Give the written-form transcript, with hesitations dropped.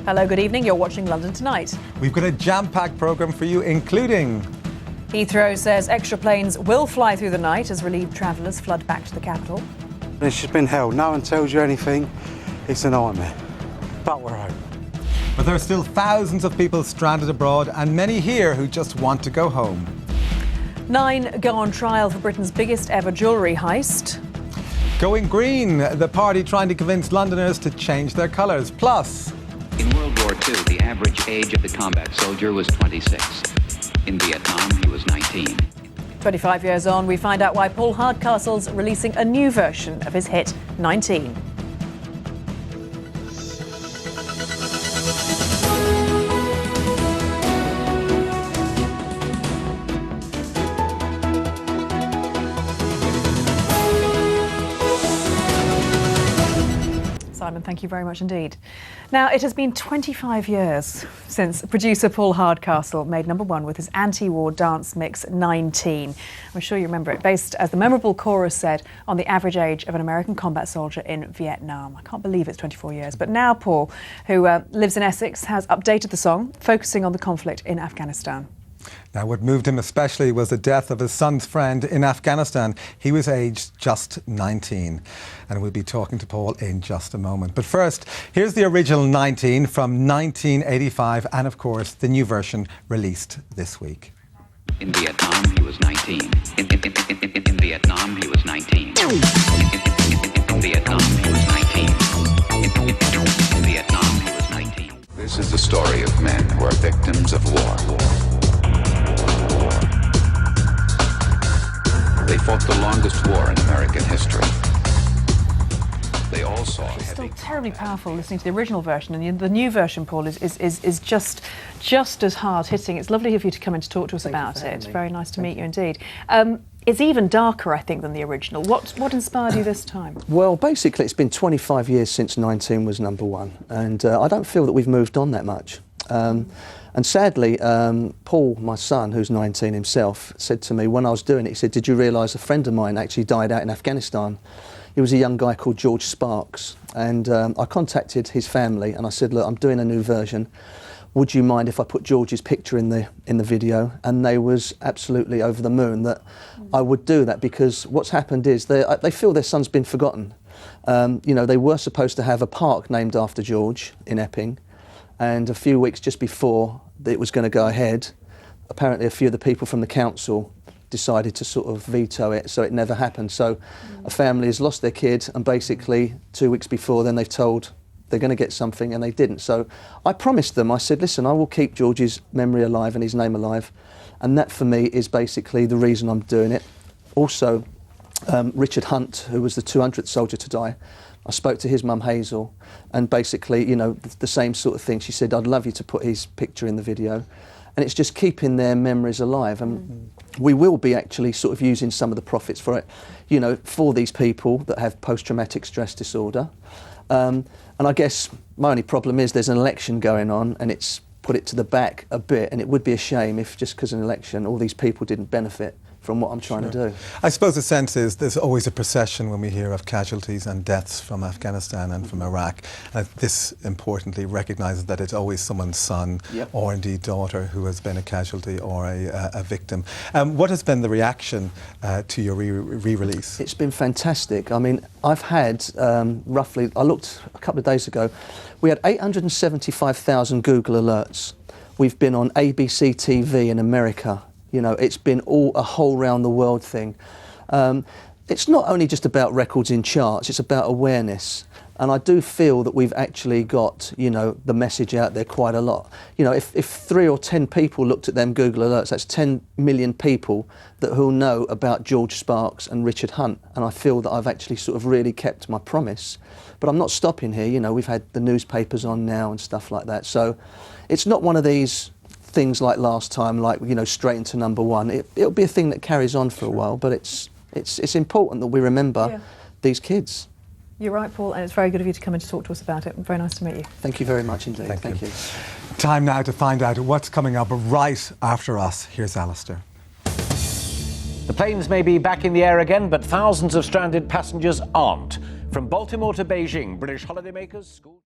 Hello, good evening. You're watching London Tonight. We've got a jam-packed programme for you, including... Heathrow says extra planes will fly through the night as relieved travellers flood back to the capital. It's just been hell. No one tells you anything. It's a nightmare. But we're home. But there are still thousands of people stranded abroad and many here who just want to go home. 9 go on trial for Britain's biggest ever jewellery heist. Going green, the party trying to convince Londoners to change their colours. Plus... In World War II, the average age of the combat soldier was 26. In Vietnam, he was 19. 25 years on, we find out why Paul Hardcastle's releasing a new version of his hit, 19. Simon, thank you very much indeed. Now, it has been 25 years since producer Paul Hardcastle made #1 with his anti-war dance mix 19. I'm sure you remember it, based, as the memorable chorus said, on the average age of an American combat soldier in Vietnam. I can't believe it's 24 years. But now Paul, who lives in Essex, has updated the song, focusing on the conflict in Afghanistan. Now, what moved him especially was the death of his son's friend in Afghanistan. He was aged just 19. And we'll be talking to Paul in just a moment. But first, here's the original 19 from 1985 and, of course, the new version released this week. In Vietnam, he was 19. In Vietnam, he was 19. In Vietnam, he was 19. In Vietnam, he was 19. This is the story of men who are victims of war. They fought the longest war in American history. They all saw It's still terribly powerful listening to the original version, and the new version, Paul, is just as hard-hitting. It's lovely of you to come in to talk to us about it. Very nice to meet you indeed. It's even darker, I think, than the original. What inspired you this time? Well, basically, it's been 25 years since 19 was #1, and I don't feel that we've moved on that much. And sadly, Paul, my son, who's 19 himself, said to me when I was doing it, he said, "Did you realise a friend of mine actually died out in Afghanistan?" He was a young guy called George Sparks, and I contacted his family and I said, "Look, I'm doing a new version. Would you mind if I put George's picture in the video?" And they was absolutely over the moon that I would do that, because what's happened is they feel their son's been forgotten. You know, they were supposed to have a park named after George in Epping, and a few weeks just before it was going to go ahead, apparently a few of the people from the council decided to sort of veto it, so it never happened. So a family has lost their kid, and basically 2 weeks before then they've told they're going to get something, and they didn't. So I promised them, I said, listen, I will keep George's memory alive and his name alive, and that for me is basically the reason I'm doing it. Also, Richard Hunt, who was the 200th soldier to die, I spoke to his mum Hazel, and basically, you know, the same sort of thing. She said, "I'd love you to put his picture in the video." And it's just keeping their memories alive. And we will be actually sort of using some of the profits for it, you know, for these people that have post-traumatic stress disorder. And I guess my only problem is there's an election going on, and it's put it to the back a bit, and it would be a shame if just because of an election all these people didn't benefit from what I'm trying to do. I suppose the sense is there's always a procession when we hear of casualties and deaths from Afghanistan and from Iraq. This importantly recognises that it's always someone's son or indeed daughter who has been a casualty or a victim. What has been the reaction to your re-release? It's been fantastic. I mean, I've had roughly, I looked a couple of days ago, we had 875,000 Google alerts. We've been on ABC TV in America. You know, it's been a whole round the world thing. It's not only just about records in charts, it's about awareness. And I do feel that we've actually got, you know, the message out there quite a lot. You know, if 3 or 10 people looked at them Google alerts, that's 10 million people who'll know about George Sparks and Richard Hunt. And I feel that I've actually sort of really kept my promise. But I'm not stopping here. You know, we've had the newspapers on now and stuff like that. So it's not one of these things like last time, like, you know, straight into #1. It'll be a thing that carries on for a while, but it's important that we remember these kids. You're right, Paul, and it's very good of you to come in to talk to us about it. Very nice to meet you. Thank you very much indeed. Thank you. Time now to find out what's coming up right after us. Here's Alistair. The planes may be back in the air again, but thousands of stranded passengers aren't. From Baltimore to Beijing, British holidaymakers, schools...